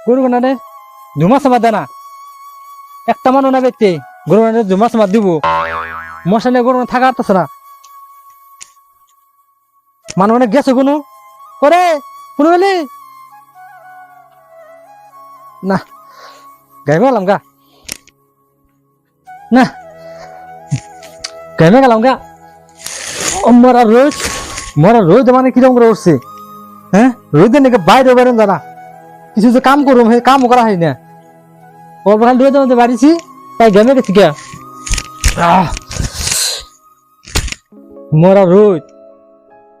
গরু কোনারে ধুমা সামা দেনা একটা মানুষ না ব্যক্তি গরু কোনারে ধুমা সামা দিব মশা নিয়ে গরু থাকা আসতেছে না মানুষ অনেক গেছে কোনো করে কোনো গেলি না গাইমে গেলাম গা না গাইমে গেলাম গা মরা রোজ মানে কিরকম করে উঠছে হ্যাঁ রোদের নাকি বাইরে বেরোন জানা কিছু যে কাম করুম সেই কামও করা হয় না অল্প খালি রোদের মধ্যে বাড়িছি তাই গেমে গেছি কে মরা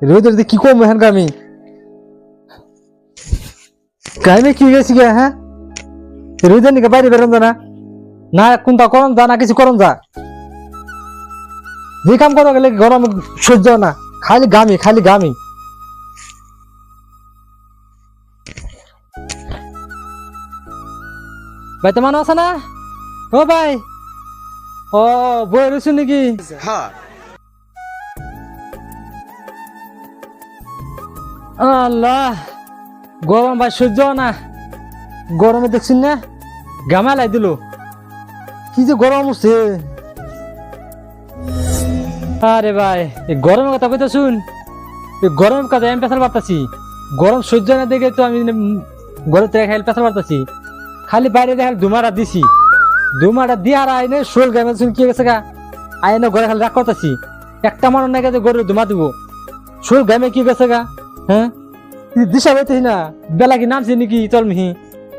রোদের কি করবো হ্যাঁ আমি গাইমে কি গেছি গে হ্যাঁ রোদের নাকি বাইরে বেরোন জানা না কোনটা করম যা না কিছু করম যা যে কাম করা গেলে গরম সহ্য না খালি গামি ভাই তো মানুষ আছে না ও ভাই ও বই রয়েছে নাকি আল্লাহ গরম ভাই সহ্য না গরমে দেখছেন না গামা লাই দিল কি যে গরম হচ্ছে আরে ভাই এই গরমের কথা কইতে শুন এই গরমের কথা আমি পেছাল পারতাছি গরম সহ্য না দেখে তো আমি ঘরে থেকে খাইলে পেছাল পারতাছি খালি বাইরে দেখাল ধুমাটা দিছি ধুমাটা দিয়ে আর আইনে শোল গামে শুন কি গেছে গা আইনে ঘরে খালি রাগ করতেছি একটা মানুষ না গেছে গরু ধুমা দিব শোল গামে কি গেছে গা হ্যাঁ দিশা পাইতেছি না বেলা কি নামছি নাকি চল মিহি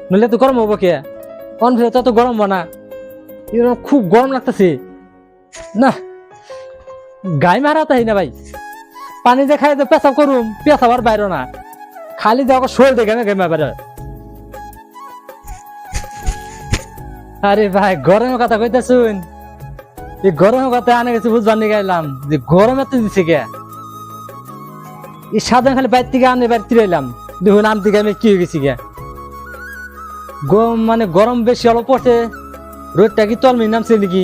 নইলে তো গরম হবো কে অন ফিরে তত গরম বানা এরকম খুব গরম লাগতেছে না গাই মারা তাই না ভাই পানি যে খাই পেশাব করুম পেশাব আর বাইর না খালি যে শোল দেখে না গাইমা বাইরে আরে ভাই গরমের কথা কইতে শুন এই গরমের কথা আনে গেছে বুঝবার নিয়ে গেলাম যে গরম এত দিচ্ছে কে এই সাধারণ খালি বাইর থেকে আনে বাইর তীরে এলাম দেখুন আনতে আমি কি হয়ে গেছি গে মানে গরম বেশি অল্প পড়ছে রোদটা কি তলমি নামছে নাকি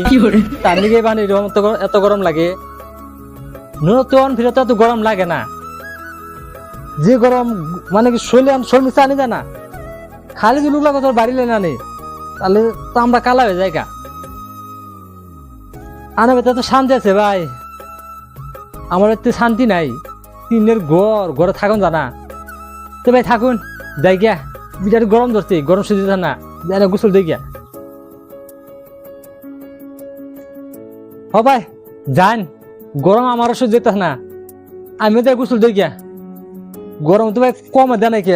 তার লিগে মানে এত গরম লাগে নতুন ফিরে তো এত গরম লাগে না যে গরম মানে কি শৈলে শোল মিশে আনি যায় না খালি যে লুকলা তোর বাড়িলে না নে তাহলে তো আমরা কালা হয়ে যাই গা আনা বেতা তো শান্তি আছে ভাই আমার এতে শান্তি নাই তিনের ঘরে থাকুন জানা তো ভাই থাকুন যাই গিয়া বিরাট গরম ধরছে গরম সহ্য না যাই না গোসল দিয়ে গিয়া হ ভাই যান গরম আমারও সহ্য যেতে না আমি তো গোসল দিয়ে গিয়া গরম তো ভাই কমে দেয় না কে